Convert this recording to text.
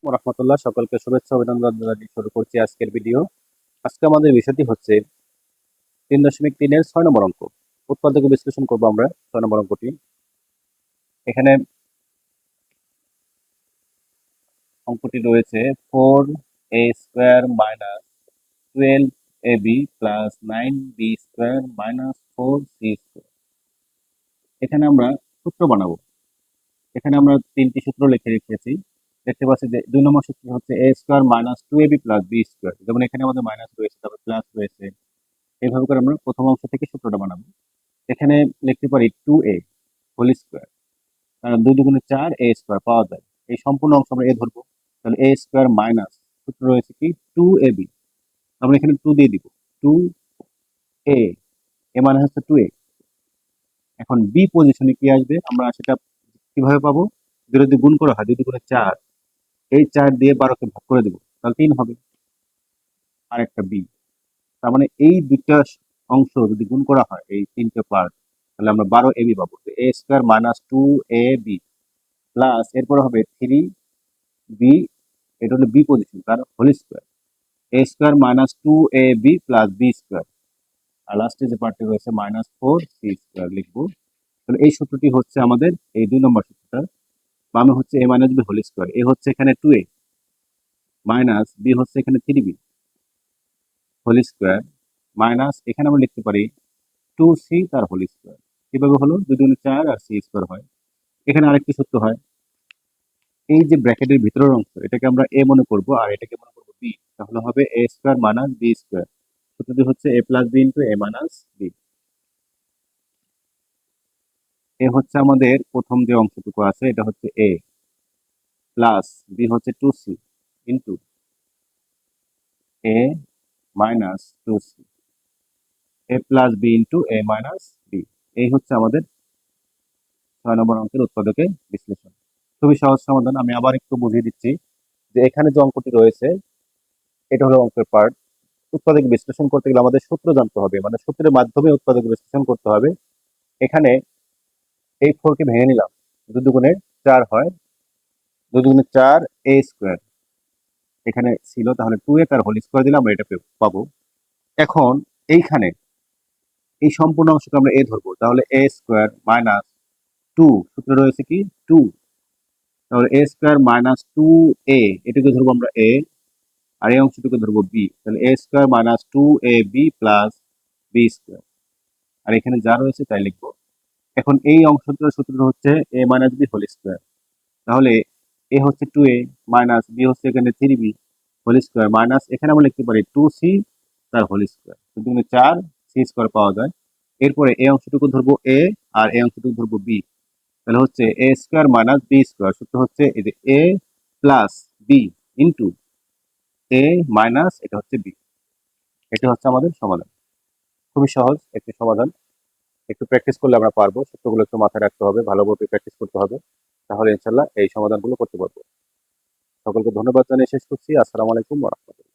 রহমতুল্লাহ, সকলকে শুভেচ্ছা অভিনন্দন জানিয়ে শুরু করছি আজকের ভিডিও। আজকে আমাদের বিষয়টি হচ্ছে 3.3-এর 6 নম্বর অঙ্ক। উৎপাদক বিশ্লেষণ করবো আমরা 6 নম্বর অঙ্কটি। এখানে অঙ্কটি রয়েছে 4a² minus 12ab plus 9b² minus 4c²। এখানে আমরা সূত্র বানাবো। এখানে আমরা 3টি সূত্র লিখে রেখেছি। দেখতে পাচ্ছি যে 2 নম্বর সূত্র হচ্ছে a² minus 2ab plus b²। যেমন এখানে আমাদের মাইনাস রয়েছে, তারপর প্লাস রয়েছে। এইভাবে করে আমরা প্রথম অংশ থেকে সূত্রটা বানাবো। এখানে লিখতে পারি 2a হোল স্কোয়ার, কারণ 2 দুগুণে 4 a² পাওয়া যায়। এই সম্পূর্ণ অংশ আমরা এ ধরবো। তাহলে a² মাইনাস সূত্র রয়েছে কি 2ab, আমরা এখানে 2 দিয়ে দিব। 2a, এ মানে হচ্ছে 2a। এখন বি পজিশনে কি আসবে আমরা সেটা কিভাবে পাবো? 2 যদি গুণ করা হয় 2 দুগুণে 4, এই 4 দিয়ে 12কে ভাগ করে দেবো, তাহলে 3 হবে। আর একটা বি, তার মানে এই দুইটা অংশ যদি গুণ করা হয়, এই 3টে পার্ট, তাহলে আমরা 12ab পাবো। a² মাইনাস 2ab প্লাস এরপর হবে 3b, এটা হলো বি পজিশন, তার whole square. a² minus 2ab plus b², আর লাস্টে যে পার্টটি রয়েছে মাইনাস 4c² লিখবো। তাহলে এই সূত্রটি হচ্ছে আমাদের এই 2 নম্বর সূত্রটা। বামে হচ্ছে a minus B whole square, এ হচ্ছে এখানে 2a মাইনাস বি হচ্ছে এখানে 3b হোল স্কোয়ার মাইনাস এখানে আমরা লিখতে পারি 2c তার হোল স্কোয়ার। কিভাবে হলো? 2 দুগুণে 4 আর c² হয়। এখানে আরেকটি সূত্র হয়, এই যে ব্র্যাকেটের ভিতরের অংশ এটাকে আমরা এ মনে করব আর এটাকে মনে করব বি, তাহলে হবে a² মাইনাস b²। সূত্রটি হচ্ছে a plus B into A minus B. A হচ্ছে আমাদের প্রথম যে অংশটুকু আছে, এটা হচ্ছে এ, প্লাস বি হচ্ছে 2c ইন্টু এ মাইনাস 2c, এ প্লাস বি ইন্টু এ মাইনাস বি। এই হচ্ছে আমাদের 6 নম্বর অঙ্কের উৎপাদকের বিশ্লেষণ। খুবই সহজ সমাধান। আমি আবার একটু বুঝিয়ে দিচ্ছি যে এখানে যে অঙ্কটি রয়েছে এটা হলো অঙ্কের পার্ট। উৎপাদক বিশ্লেষণ করতে গেলে আমাদের সূত্র জানতে হবে, মানে সূত্রের মাধ্যমে উৎপাদক বিশ্লেষণ করতে হবে। এখানে এই 4 কে ভেঙে নিলাম, 2 দুগুণে 4 হয়, 2 দুগুণে 4 a² এখানে ছিল, তাহলে 2a তার হোল স্কোয়ার দিলে আমরা এটা পাবো। এখন এইখানে এই সম্পূর্ণ অংশকে আমরা এ ধরবো, তাহলে a² মাইনাস 2, সূত্রে রয়েছে কি 2, তাহলে a² মাইনাস 2a এটাকে ধরবো আমরা a, আর এই অংশটুকু ধরবো বি, তাহলে a² minus 2ab plus b²। আর এখানে যা রয়েছে তাই লিখবো। এখন এই অংশটার সূত্র হচ্ছে a minus B whole square, তাহলে এ হচ্ছে 2a মাইনাস বি হচ্ছে এখানে 3b হোল স্কোয়ার মাইনাস এখানে আমরা লিখতে পারি 2c তার হোল স্কোয়ার, দুগুণে 4 c² পাওয়া যায়। এরপরে এই অংশটুকু ধরবো a আর এই অংশটুকু ধরবো b, তাহলে হচ্ছে a² মাইনাস b²। সূত্র হচ্ছে এই যে a plus B into A minus এটা হচ্ছে বি। এটা হচ্ছে আমাদের সমাধান। খুবই সহজ একটি সমাধান। একটু প্র্যাকটিস করলে আমরা পারবো। সূত্রগুলো একটু মাথায় রাখতে হবে, ভালোভাবে প্র্যাকটিস করতে হবে, তাহলে ইনশাল্লাহ এই সমাধানগুলো করতে পারবো। সকলকে ধন্যবাদ জানিয়ে শেষ করছি। আসসালামু আলাইকুম ওয়া রাহমাতুল্লাহ।